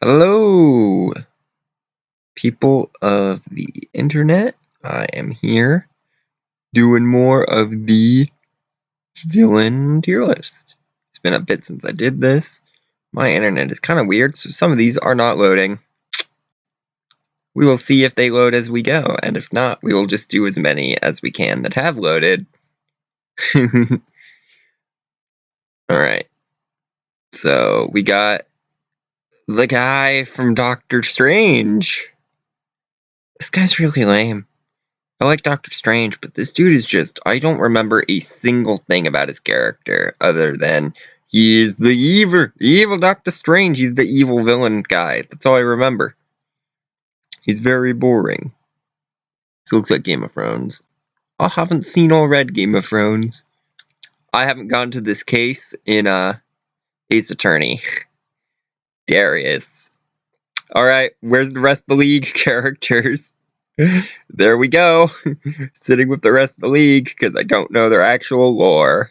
Hello, people of the internet. I am here doing more of the villain tier list. It's been a bit since I did this. My internet is kind of weird, so some of these are not loading. We will see if they load as we go, and if not, we will just do as many as we can that have loaded. Alright. So, we got the guy from Doctor Strange. This guy's really lame. I like Doctor Strange, but this dude is just, I don't remember a single thing about his character other than he is the evil Doctor Strange. He's the evil villain guy. That's all I remember. He's very boring. This looks like Game of Thrones. I haven't seen or read Game of Thrones. I haven't gone to this case in Ace Attorney. Darius. Alright, where's the rest of the league characters? There we go. Sitting with the rest of the league because I don't know their actual lore.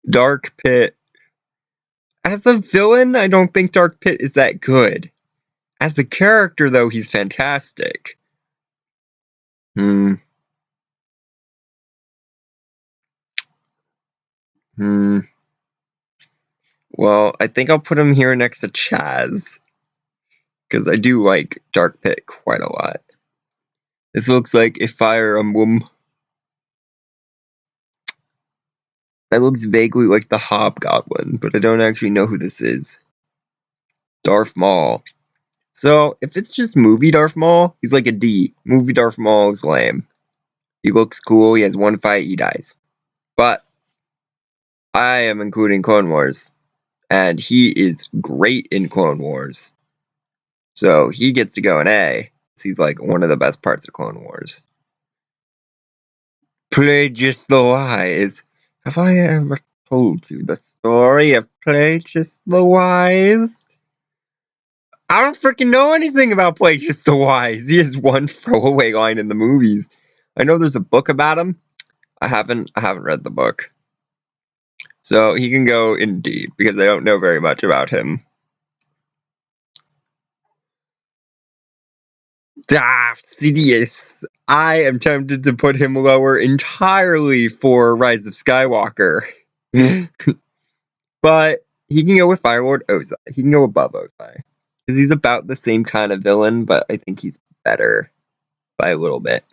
Dark Pit. As a villain, I don't think Dark Pit is that good. As a character, though, he's fantastic. Well, I think I'll put him here next to Chaz. Because I do like Dark Pit quite a lot. This looks like a Fire Emblem. That looks vaguely like the Hobgoblin, but I don't actually know who this is. Darth Maul. So, if it's just movie Darth Maul, he's like a D. Movie Darth Maul is lame. He looks cool, he has one fight, he dies. But I am including Clone Wars, and he is great in Clone Wars. So he gets to go in A. He's like one of the best parts of Clone Wars. Plagueis the Wise. Have I ever told you the story of Plagueis the Wise? I don't freaking know anything about Plagueis the Wise. He has one throwaway line in the movies. I know there's a book about him. I haven't read the book. So he can go in D because I don't know very much about him. Sidious. I am tempted to put him lower entirely for Rise of Skywalker. But he can go with Firelord Ozai. He can go above Ozai. Because he's about the same kind of villain, but I think he's better by a little bit.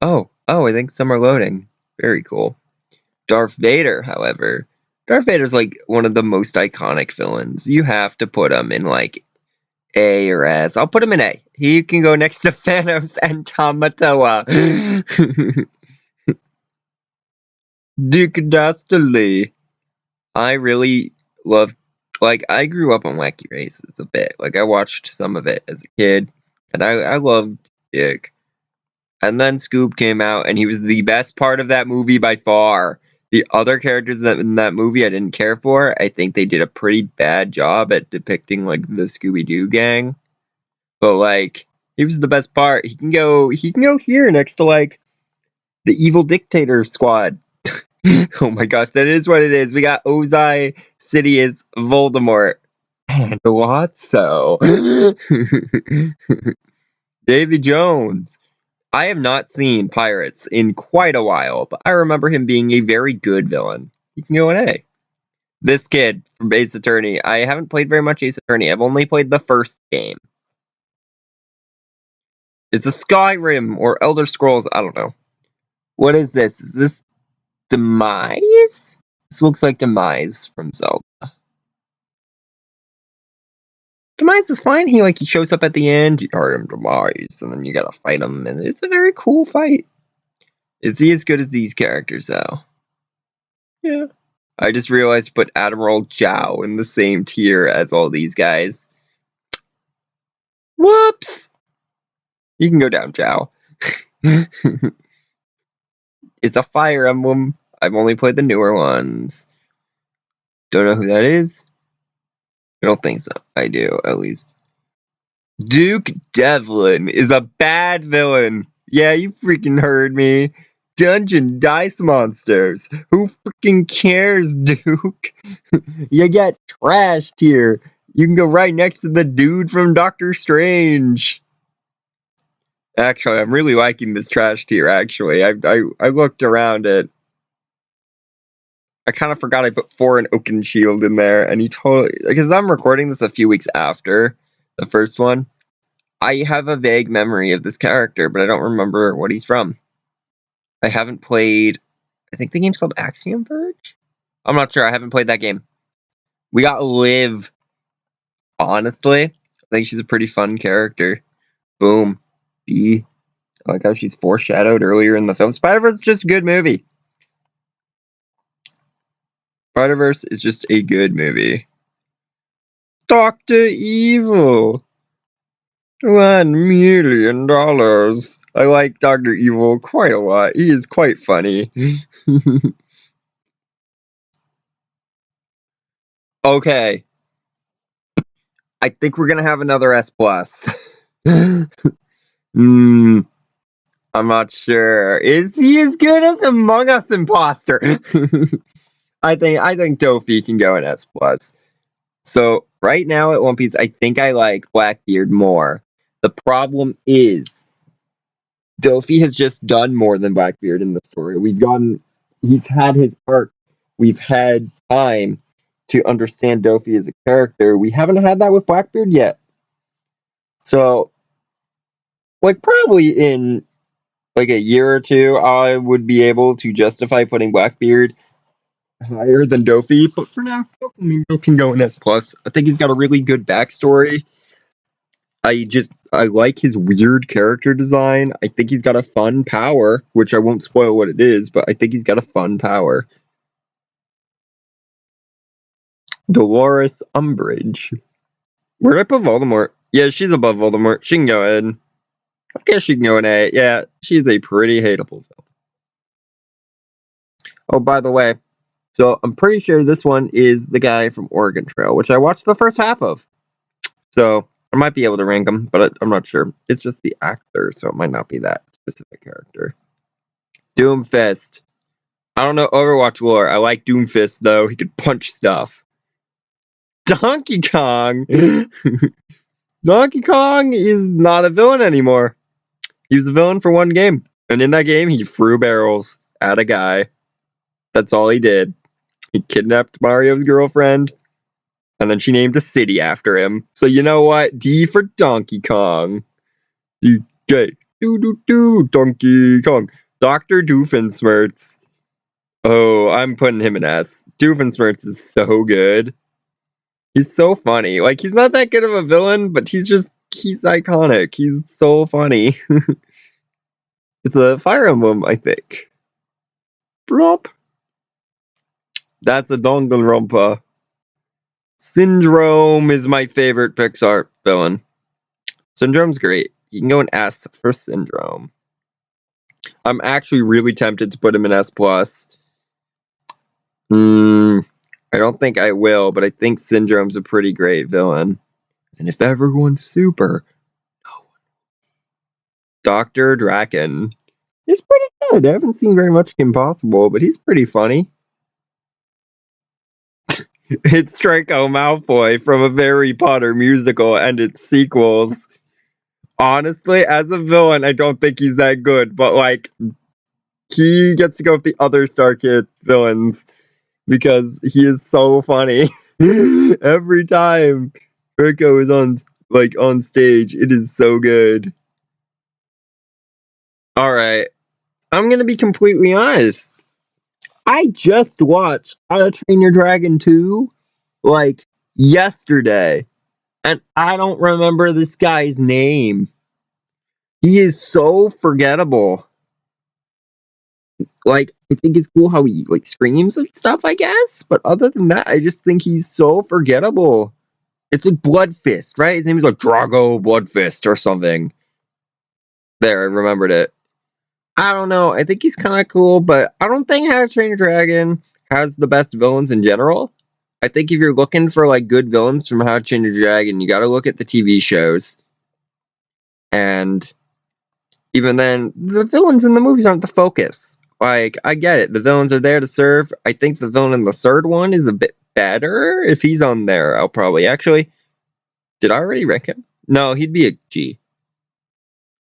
Oh, I think some are loading. Very cool. Darth Vader, however. Darth Vader's like one of the most iconic villains. You have to put him in like A or S. I'll put him in A. He can go next to Thanos and Tamatoa. Dick Dastardly. I really love, like, I grew up on Wacky Races a bit. Like, I watched some of it as a kid, and I loved Dick. And then Scoob came out, and he was the best part of that movie by far. The other characters in that movie I didn't care for. I think they did a pretty bad job at depicting, like, the Scooby-Doo gang. But, like, he was the best part. He can go here next to, like, the evil dictator squad. Oh my gosh, that is what it is. We got Ozai, Sidious, Voldemort, and Lotso. Davy Jones. I have not seen Pirates in quite a while, but I remember him being a very good villain. He can go in A. This kid from Ace Attorney. I haven't played very much Ace Attorney. I've only played the first game. It's a Skyrim or Elder Scrolls. I don't know. What is this? Is this Demise? This looks like Demise from Zelda. Demise is fine. He shows up at the end. You are him, Demise, and then you gotta fight him, and it's a very cool fight. Is he as good as these characters, though? Yeah. I just realized to put Admiral Zhao in the same tier as all these guys. Whoops! You can go down, Zhao. It's a Fire Emblem. I've only played the newer ones. Don't know who that is. I don't think so. I do, at least. Duke Devlin is a bad villain. Yeah, you freaking heard me. Dungeon Dice Monsters. Who freaking cares, Duke? You get trashed here. You can go right next to the dude from Doctor Strange. Actually, I'm really liking this trash tier, actually. I looked around it. I kind of forgot I put Foreign Oakenshield in there, and he totally... Because I'm recording this a few weeks after the first one. I have a vague memory of this character, but I don't remember what he's from. I haven't played... I think the game's called Axiom Verge? I'm not sure. I haven't played that game. We got Liv. Honestly, I think she's a pretty fun character. Boom. B. I like how she's foreshadowed earlier in the film. Spider-Verse is just a good movie. Spider-Verse is just a good movie. Dr. Evil. $1 million. I like Dr. Evil quite a lot. He is quite funny. Okay. I think we're gonna have another S+. I'm not sure. Is he as good as Among Us Imposter? I think Dophie can go in S+. So right now at One Piece, I think I like Blackbeard more. The problem is Dophie has just done more than Blackbeard in the story. He's had his arc. We've had time to understand Dophie as a character. We haven't had that with Blackbeard yet. So, like, probably in like a year or two, I would be able to justify putting Blackbeard higher than Dophie. But for now, Doflamingo can go in S+. I think he's got a really good backstory. I like his weird character design. I think he's got a fun power, which I won't spoil what it is, but I think he's got a fun power. Dolores Umbridge. Where did I put Voldemort? Yeah, she's above Voldemort. She can go in. I guess she can go in A. Yeah, she's a pretty hateable villain. Oh, by the way, so I'm pretty sure this one is the guy from Oregon Trail, which I watched the first half of. So I might be able to rank him, but I'm not sure. It's just the actor, so it might not be that specific character. Doomfist. I don't know Overwatch lore. I like Doomfist, though. He could punch stuff. Donkey Kong! Donkey Kong is not a villain anymore. He was a villain for one game. And in that game, he threw barrels at a guy. That's all he did. He kidnapped Mario's girlfriend, and then she named a city after him. So you know what? D for Donkey Kong. DK. Donkey Kong. Dr. Doofenshmirtz. Oh, I'm putting him in S. Doofenshmirtz is so good. He's so funny. Like, he's not that good of a villain, but he's iconic. He's so funny. It's a Fire Emblem, I think. Blop. That's a Danganronpa. Syndrome is my favorite Pixar villain. Syndrome's great. You can go and S for Syndrome. I'm actually really tempted to put him in S+. I don't think I will, but I think Syndrome's a pretty great villain. And if everyone's super, no one. Dr. Draken. He's pretty good. I haven't seen very much Kim Possible, but he's pretty funny. It's Draco Malfoy from a Harry Potter musical and its sequels. Honestly, as a villain, I don't think he's that good, but like, he gets to go with the other Star Kid villains because he is so funny. Every time Draco is on stage, it is so good. Alright. I'm gonna be completely honest. I just watched How to Train Your Dragon 2 like yesterday, and I don't remember this guy's name. He is so forgettable. Like, I think it's cool how he like screams and stuff, I guess, but other than that, I just think he's so forgettable. It's like Bloodfist, right? His name is like Drago Bloodfist or something. There, I remembered it. I don't know. I think he's kind of cool, but I don't think How to Train Your Dragon has the best villains in general. I think if you're looking for like good villains from How to Train Your Dragon, you got to look at the TV shows. And even then, the villains in the movies aren't the focus. Like, I get it. The villains are there to serve. I think the villain in the third one is a bit better. If he's on there, I'll probably actually. Did I already rank him? No, he'd be a G.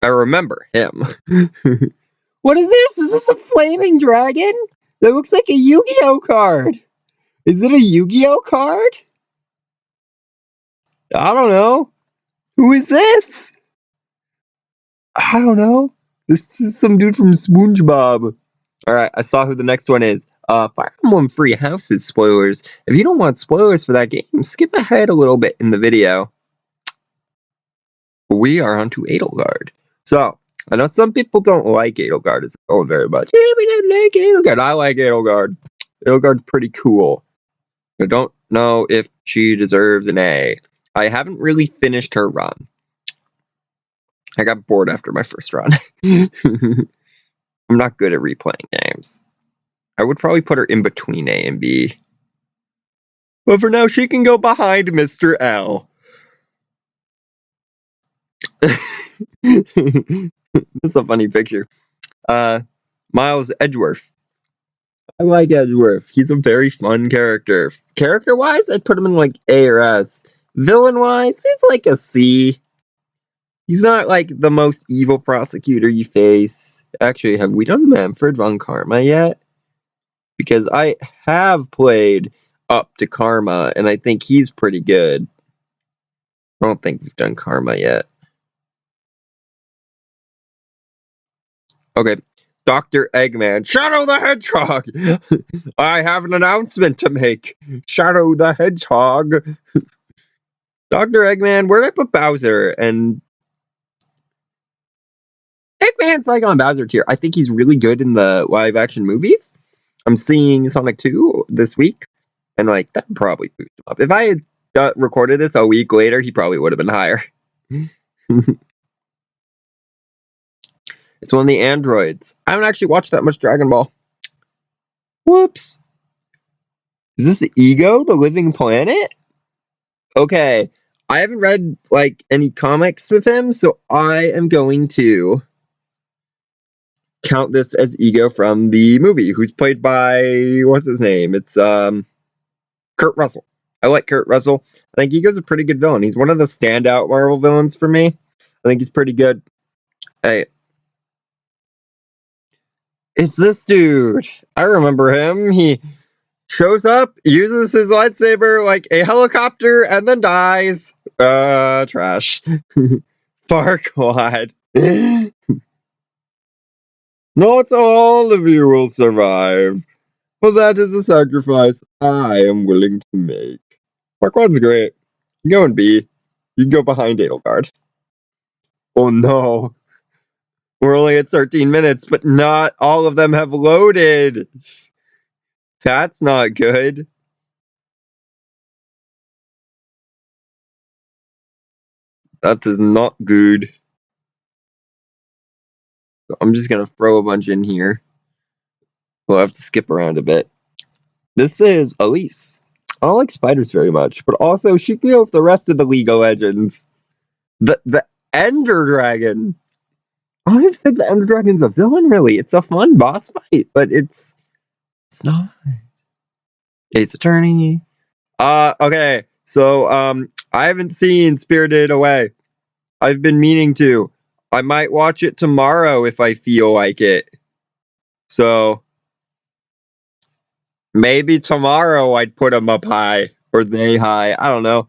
I remember him. What is this? Is this a flaming dragon? That looks like a Yu-Gi-Oh card. Is it a Yu-Gi-Oh card? I don't know. Who is this? I don't know. This is some dude from SpongeBob. Alright, I saw who the next one is. Fire Emblem Free Houses spoilers. If you don't want spoilers for that game, skip ahead a little bit in the video. We are on to Edelgard. So, I know some people don't like Edelgard as oh very much. Yeah, we don't like Edelgard. I like Edelgard. Edelgard's pretty cool. I don't know if she deserves an A. I haven't really finished her run. I got bored after my first run. I'm not good at replaying games. I would probably put her in between A and B. But for now, she can go behind Mr. L. This is a funny picture. Miles Edgeworth. I like Edgeworth. He's a very fun character. Character-wise, I'd put him in like A or S. Villain-wise, he's like a C. He's not like the most evil prosecutor you face. Actually, have we done Manfred von Karma yet? Because I have played up to Karma, and I think he's pretty good. I don't think we've done Karma yet. Okay. Dr. Eggman. Shadow the Hedgehog! I have an announcement to make. Shadow the Hedgehog. Dr. Eggman, where did I put Bowser? And Eggman's like on Bowser tier. I think he's really good in the live action movies. I'm seeing Sonic 2 this week, and like that probably boost him up. If I had recorded this a week later, he probably would have been higher. It's one of the androids. I haven't actually watched that much Dragon Ball. Whoops. Is this Ego, the living planet? Okay. I haven't read like any comics with him, so I am going to count this as Ego from the movie, who's played by what's his name? It's Kurt Russell. I like Kurt Russell. I think Ego's a pretty good villain. He's one of the standout Marvel villains for me. I think he's pretty good. Hey, it's this dude. I remember him. He shows up, uses his lightsaber like a helicopter, and then dies. Trash. Farquaad. Not all of you will survive, but that is a sacrifice I am willing to make. Farquaad's great. You go in B. You can go behind Edelgard. Oh no. We're only at 13 minutes, but not all of them have loaded. That's not good. That is not good. So I'm just going to throw a bunch in here. We'll have to skip around a bit. This is Elise. I don't like spiders very much, but also she can go with the rest of the League of Legends. The Ender Dragon. I don't even think the Ender Dragon's a villain, really. It's a fun boss fight, but it's not. Ace Attorney. Okay. So, I haven't seen Spirited Away. I've been meaning to. I might watch it tomorrow if I feel like it. So, maybe tomorrow I'd put them up high. Or they high. I don't know.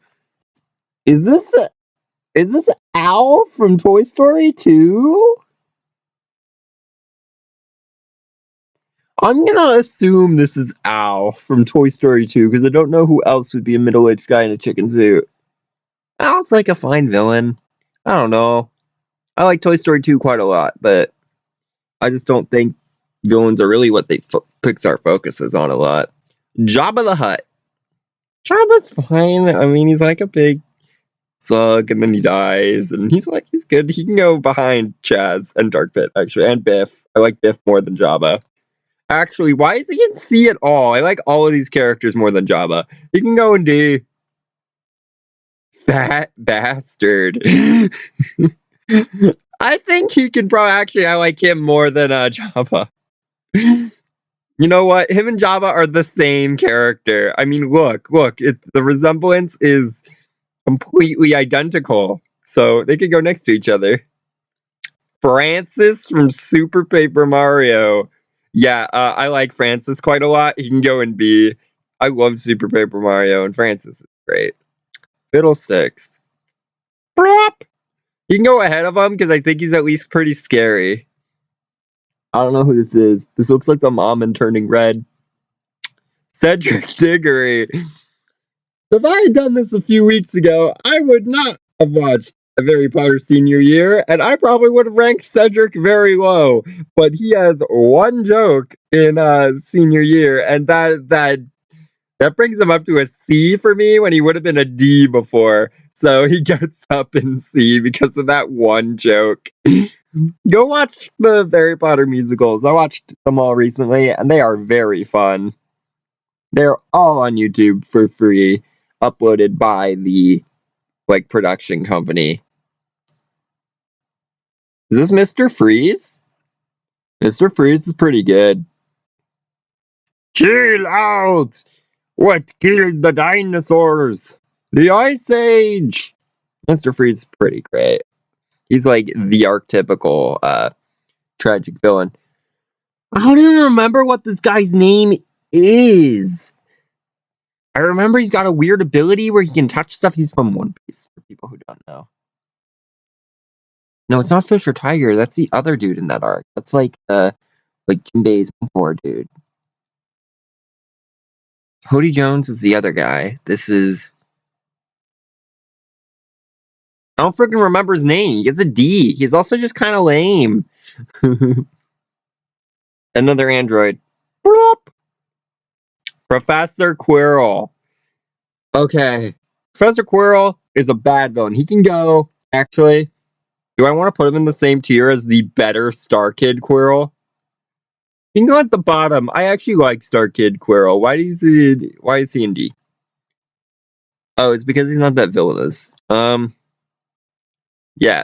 Is this Owl from Toy Story 2? I'm gonna assume this is Owl from Toy Story 2, because I don't know who else would be a middle-aged guy in a chicken suit. Owl's like a fine villain. I don't know. I like Toy Story 2 quite a lot, but I just don't think villains are really what Pixar focuses on a lot. Jabba the Hutt. Jabba's fine. I mean, he's like a big slug, and then he dies, and he's good. He can go behind Chaz and Dark Pit, actually, and Biff. I like Biff more than Jabba. Actually, why is he in C at all? I like all of these characters more than Jabba. He can go in D. Fat bastard. I think he can probably actually I like him more than Jabba. You know what? Him and Jabba are the same character. I mean, look, the resemblance is completely identical. So they could go next to each other. Francis from Super Paper Mario. Yeah, I like Francis quite a lot. He can go in B. I love Super Paper Mario, and Francis is great. Fiddlesticks. Plop! You can go ahead of him because I think he's at least pretty scary. I don't know who this is. This looks like the mom in Turning Red. Cedric Diggory. If I had done this a few weeks ago, I would not have watched Harry Potter senior year, and I probably would have ranked Cedric very low. But he has one joke in senior year, and that brings him up to a C for me when he would have been a D before. So he gets up in C because of that one joke. Go watch the Harry Potter musicals. I watched them all recently, and they are very fun. They're all on YouTube for free, uploaded by the production company. Is this Mr. Freeze? Mr. Freeze is pretty good. Chill out! What killed the dinosaurs? The Ice Age! Mr. Freeze is pretty great. He's like the archetypical tragic villain. I don't even remember what this guy's name is. I remember he's got a weird ability where he can touch stuff. He's from One Piece, for people who don't know. No, it's not Fisher Tiger. That's the other dude in that arc. That's like Jinbei's mentor dude. Cody Jones is the other guy. This is... I don't freaking remember his name. He gets a D. He's also just kind of lame. Another android. Bloop. Professor Quirrell. Okay. Professor Quirrell is a bad villain. He can go, actually. Do I want to put him in the same tier as the better Star Kid Quirrell? He can go at the bottom. I actually like Star Kid Quirrell. Why is he in D? Oh, it's because he's not that villainous. Yeah.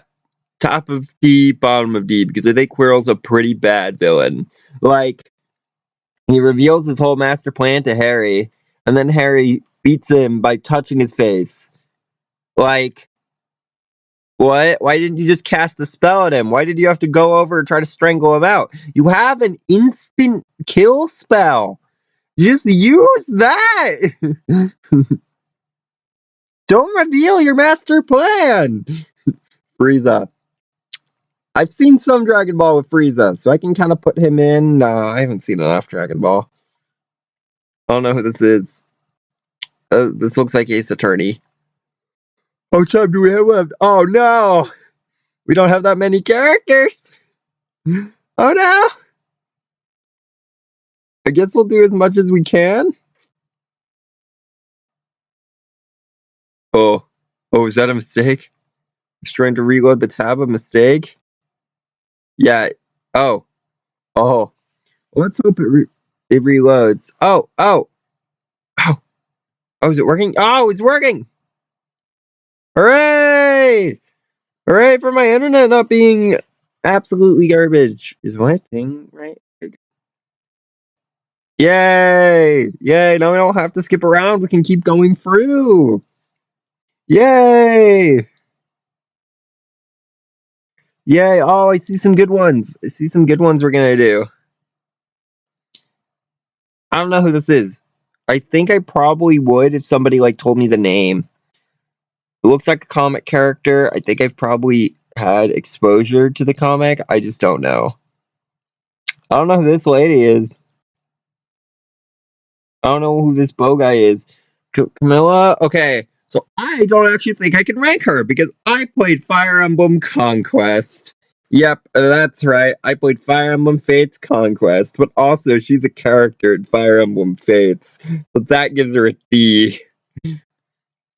Top of D, bottom of D, because I think Quirrell's a pretty bad villain. Like, he reveals his whole master plan to Harry, and then Harry beats him by touching his face. Like, what? Why didn't you just cast a spell at him? Why did you have to go over and try to strangle him out? You have an instant kill spell. Just use that. Don't reveal your master plan. Frieza. I've seen some Dragon Ball with Frieza, so I can kind of put him in. No, I haven't seen enough Dragon Ball. I don't know who this is. This looks like Ace Attorney. How much time do we have left? Oh no! We don't have that many characters! Oh no! I guess we'll do as much as we can. Oh. Oh, is that a mistake? I was trying to reload the tab, a mistake? Yeah. Oh. Oh. Let's hope it reloads. Oh. Oh. Oh. Oh, is it working? Oh, it's working! Hooray! Hooray for my internet not being absolutely garbage. Is my thing right? Yay! Yay! Now we don't have to skip around. We can keep going through. Yay! Yay! Oh, I see some good ones. I see some good ones we're gonna do. I don't know who this is. I think I probably would if somebody told me the name. It looks like a comic character. I think I've probably had exposure to the comic. I just don't know. I don't know who this lady is. I don't know who this bow guy is. Camilla? Okay. So I don't actually think I can rank her because I played Fire Emblem Conquest. Yep, that's right. I played Fire Emblem Fates Conquest, but also she's a character in Fire Emblem Fates. But that gives her a D.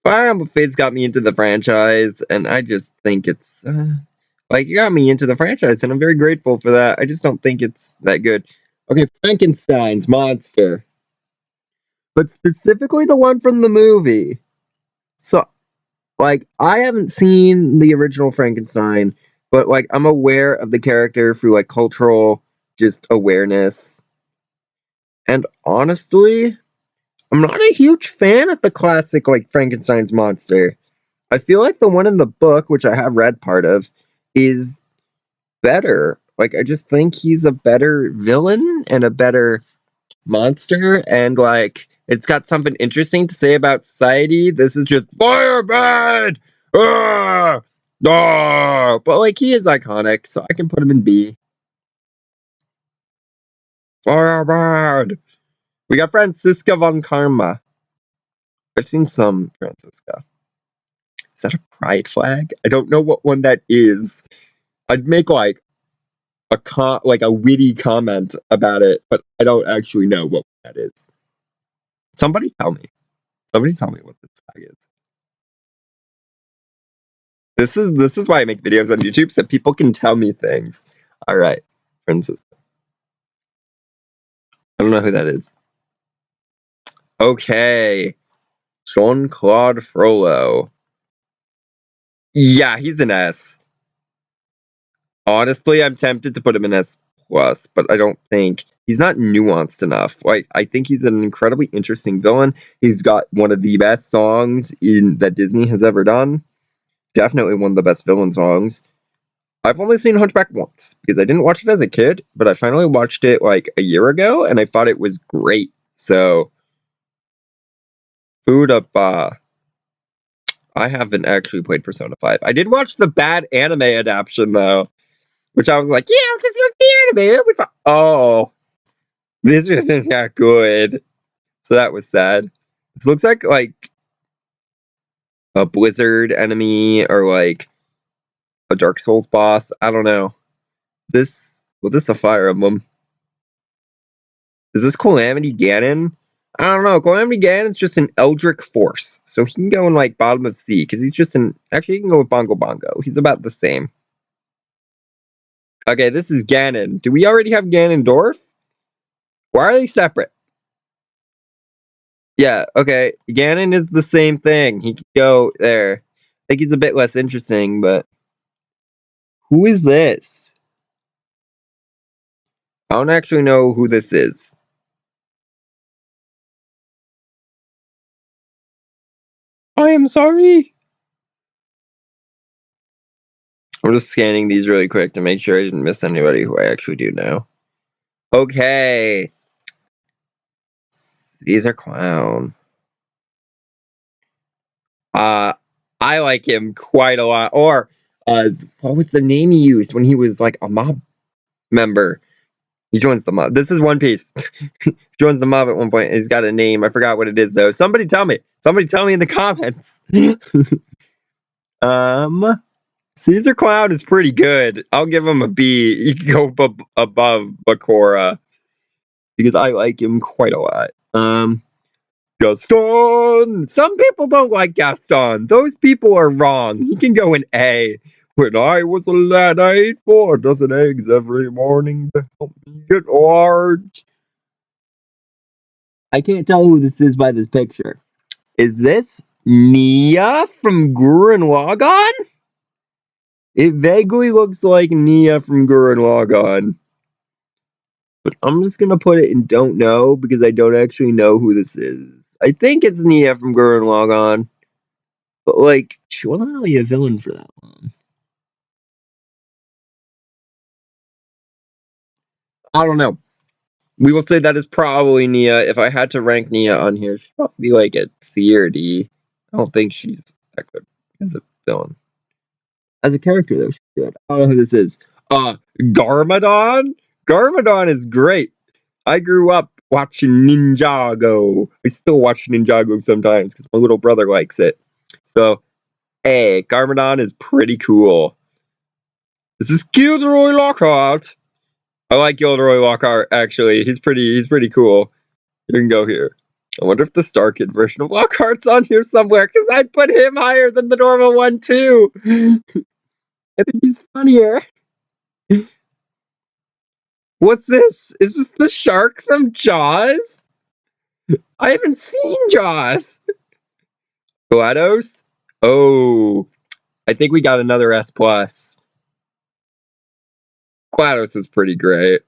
Fire Emblem Fates got me into the franchise, and I just think it's it got me into the franchise, and I'm very grateful for that. I just don't think it's that good. Okay, Frankenstein's monster, but specifically the one from the movie. So, I haven't seen the original Frankenstein, but I'm aware of the character through cultural just awareness. And honestly, I'm not a huge fan of the classic Frankenstein's monster. I feel like the one in the book, which I have read part of, is better. Like, I just think he's a better villain and a better monster, and like, it's got something interesting to say about society. This is just firebird. Ah! Ah! But like, he is iconic, so I can put him in B. Firebird. We got Franziska von Karma. I've seen some Franziska. Is that a pride flag? I don't know what one that is. I'd make like like a witty comment about it, but I don't actually know what that is. Somebody tell me. Somebody tell me what this flag is. This is why I make videos on YouTube, so people can tell me things. All right, Francis. I don't know who that is. Okay, Jean-Claude Frollo. Yeah, he's an S. Honestly, I'm tempted to put him in S plus, but I don't think he's not nuanced enough. Like, I think he's an incredibly interesting villain. He's got one of the best songs in that Disney has ever done. Definitely one of the best villain songs. I've only seen Hunchback once because I didn't watch it as a kid, but I finally watched it like a year ago and I thought it was great. So, food up. I haven't actually played Persona 5. I did watch the bad anime adaptation though, which I was like, yeah, this was the anime. Oh, this isn't that good. So that was sad. This looks like a Blizzard enemy or like a Dark Souls boss. I don't know. Was this a Fire Emblem? Is this Calamity Ganon? I don't know. Calamity Ganon's just an Eldritch Force. So he can go in like bottom of C, because he's just an actually he can go with Bongo Bongo. He's about the same. Okay, this is Ganon. Do we already have Ganondorf? Why are they separate? Yeah, okay. Ganon is the same thing. He can go there. I think he's a bit less interesting, but who is this? I don't actually know who this is. I am sorry. I'm just scanning these really quick to make sure I didn't miss anybody who I actually do know. Okay. Caesar Clown. Uh, I like him quite a lot. Or, what was the name he used when he was like a mob member? He joins the mob. This is One Piece. Joins the mob at one point. He's got a name. I forgot what it is though. Somebody tell me. Somebody tell me in the comments. Caesar Clown is pretty good. I'll give him a B. You can go above Bakura because I like him quite a lot. Gaston! Some people don't like Gaston. Those people are wrong. He can go in A. When I was a lad, I ate 4 dozen eggs every morning to help me get large. I can't tell who this is by this picture. Is this Nia from Gurren Lagann? It vaguely looks like Nia from Gurren Lagann. But I'm just gonna put it in don't know because I don't actually know who this is. I think it's Nia from Gurren Lagann. But like, she wasn't really a villain for that long. I don't know. We will say that is probably Nia. If I had to rank Nia on here, she'd probably be like a C or D. I don't think she's that good as a villain. As a character, though, she's good. I don't know who this is. Garmadon? Garmadon is great. I grew up watching Ninjago. I still watch Ninjago sometimes because my little brother likes it. So, hey, Garmadon is pretty cool. This is Gilderoy Lockhart. I like Gilderoy Lockhart, actually. He's pretty cool. You can go here. I wonder if the Star Kid version of Lockhart's on here somewhere, because I'd put him higher than the normal one, too. I think he's funnier. What's this? Is this the shark from Jaws? I haven't seen Jaws. GLaDOS? Oh, I think we got another S+. plus. GLaDOS is pretty great.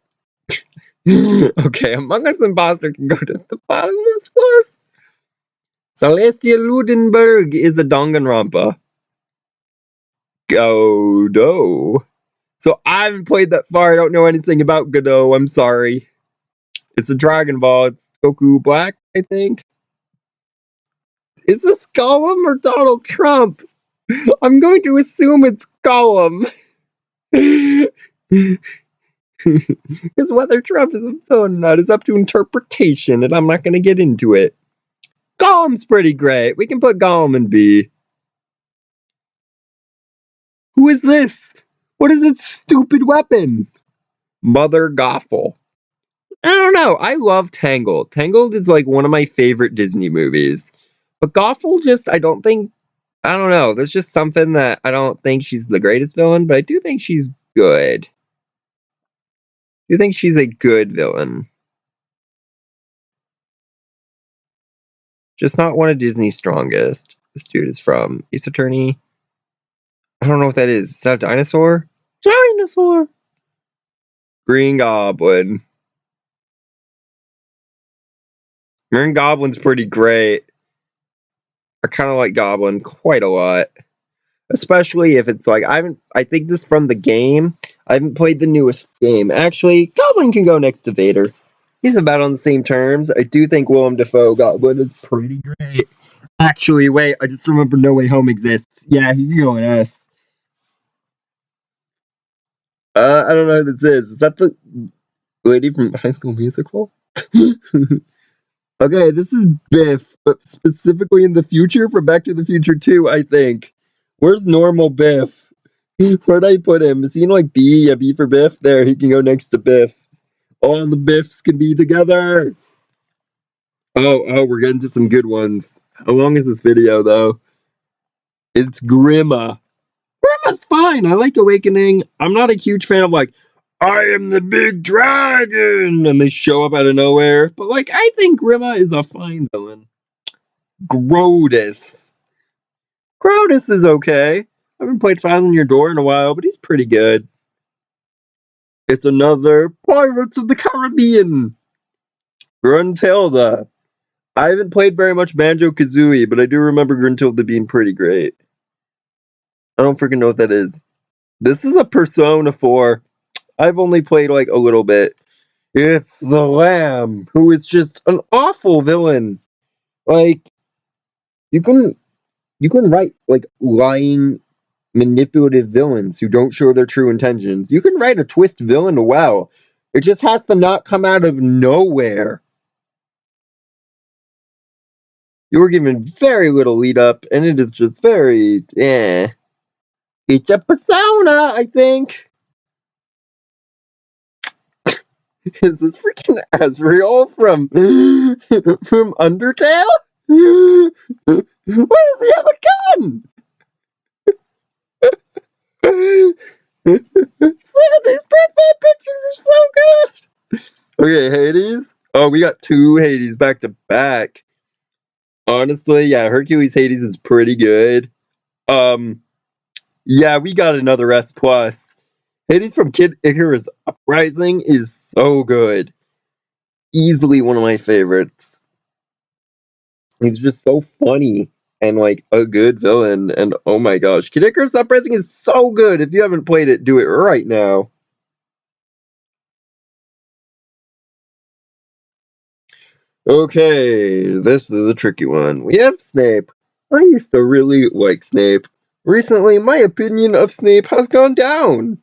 Okay, Among Us Imposter can go to the bottom of S+. Celestia Ludenberg is a Danganronpa. Godot. So I haven't played that far. I don't know anything about Godot. I'm sorry. It's a Dragon Ball. It's Goku Black, I think. Is this Gollum or Donald Trump? I'm going to assume it's Gollum. Because whether Trump is a villain or not is up to interpretation, and I'm not going to get into it. Gollum's pretty great. We can put Gollum in B. Who is this? What is this stupid weapon? Mother Gothel. I don't know. I love Tangled. Tangled is like one of my favorite Disney movies. But Gothel just, I don't know. There's just something that I don't think she's the greatest villain, but I do think she's good. I do think she's a good villain. Just not one of Disney's strongest. This dude is from Ace Attorney. I don't know what that is. Is that a dinosaur? Dinosaur! Green Goblin. Green Goblin's pretty great. I kind of like Goblin quite a lot. Especially if it's like, I think this from the game. I haven't played the newest game. Actually, Goblin can go next to Vader. He's about on the same terms. I do think Willem Dafoe Goblin is pretty great. Actually, wait, I just remembered No Way Home exists. Yeah, he can go in S. I don't know who this is. Is that the lady from High School Musical? Okay, this is Biff, but specifically in the future from Back to the Future 2, I think. Where's normal Biff? Where'd I put him? Is he in like B? Yeah, B for Biff. There, he can go next to Biff. All the Biffs can be together. Oh, we're getting to some good ones. How long is this video, though? It's Grimma. Grimma's fine. I like Awakening. I'm not a huge fan of like, I am the big dragon, and they show up out of nowhere. But like, I think Grimma is a fine villain. Grodus. Grodus is okay. I haven't played Thousand Year Door in a while, but he's pretty good. It's another Pirates of the Caribbean. Gruntilda. I haven't played very much Banjo-Kazooie, but I do remember Gruntilda being pretty great. I don't freaking know what that is. This is a Persona 4. I've only played like a little bit. It's the Lamb, who is just an awful villain. Like, you can write like lying, manipulative villains who don't show their true intentions. You can write a twist villain well. It just has to not come out of nowhere. You were given very little lead up, and it is just very It's a persona, I think. Is this freaking Azrael from Undertale? Why does he have a gun? Look at these profile pictures are so good. Okay, Hades. Oh, we got two Hades back to back. Honestly, yeah, Hercules Hades is pretty good. Yeah, we got another S plus. Hades from Kid Icarus Uprising is so good. Easily one of my favorites. He's just so funny and like a good villain. And oh my gosh, Kid Icarus Uprising is so good. If you haven't played it, do it right now. Okay, this is a tricky one. We have Snape. I used to really like Snape. Recently, my opinion of Snape has gone down.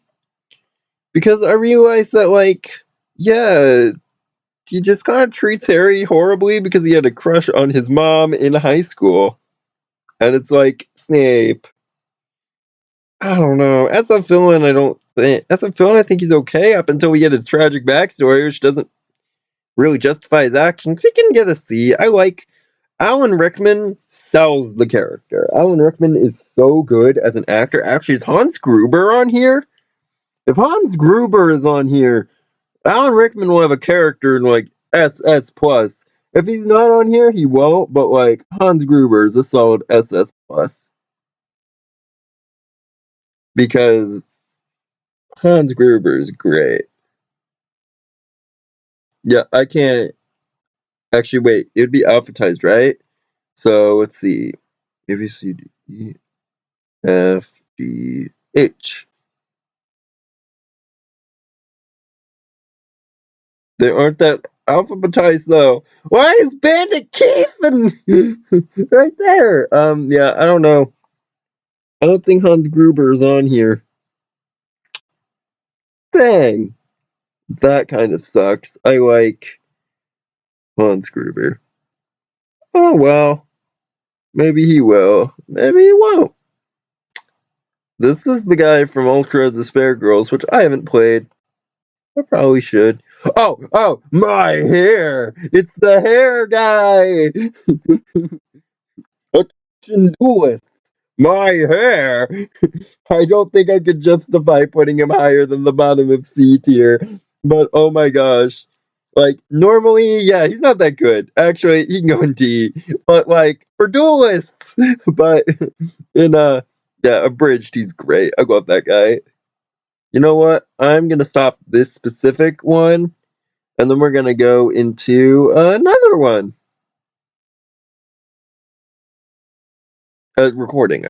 Because I realized that, like, yeah, he just kind of treats Harry horribly because he had a crush on his mom in high school. And it's like, Snape. I don't know. As a villain, I think he's okay up until we get his tragic backstory, which doesn't really justify his actions. He can get a C. I like Alan Rickman sells the character. Alan Rickman is so good as an actor. Actually, is Hans Gruber on here? If Hans Gruber is on here, Alan Rickman will have a character in like SS plus. If he's not on here, he won't. But like Hans Gruber is a solid SS plus because Hans Gruber is great. Yeah, I can't actually wait. It would be alphabetized, right? So let's see. A B C D E F G H. They aren't that alphabetized though. Why is Bandit Keith right there? Yeah, I don't know. I don't think Hans Gruber is on here. Dang. That kind of sucks. I like Hans Gruber. Oh well. Maybe he will. Maybe he won't. This is the guy from Ultra Despair Girls, which I haven't played. I probably should. Oh, my hair! It's the hair guy! Attention duelists! My hair! I don't think I could justify putting him higher than the bottom of C tier, but oh my gosh. Like, normally, yeah, he's not that good. Actually, he can go in D, but like, for duelists! But in, yeah, Abridged, he's great. I love that guy. You know what? I'm gonna stop this specific one, and then we're gonna go into another one. Recording.